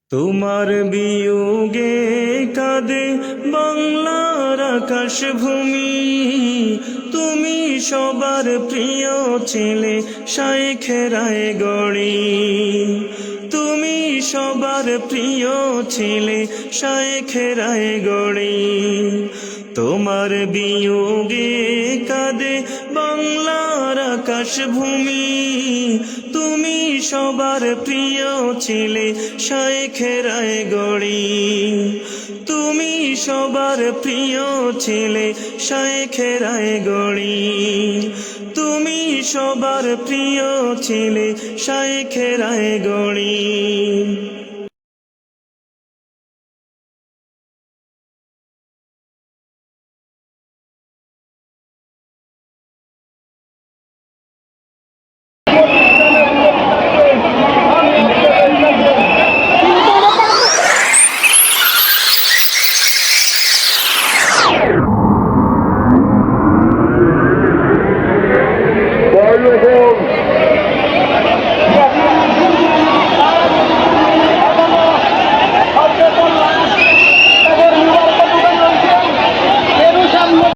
তোমার বিয়োগে কাঁদে বাংলার আকাশ ভূমি। তুমি সবার প্রিয় ছেলে শাইখে রায়গড়ি। তুমি সবার প্রিয় ছেলে শাইখে রায়গড়ি। তোমার বিয়োগে কাঁদে বাংলার আকাশ ভূমি। তুমি সবার প্রিয় ছেলে শাইখে রায়গড়ি। তুমি সবার প্রিয় ছেলে শাইখে রায়গড়ি। তুমি সবার প্রিয় ছেলে শাইখে রায়গড়ি।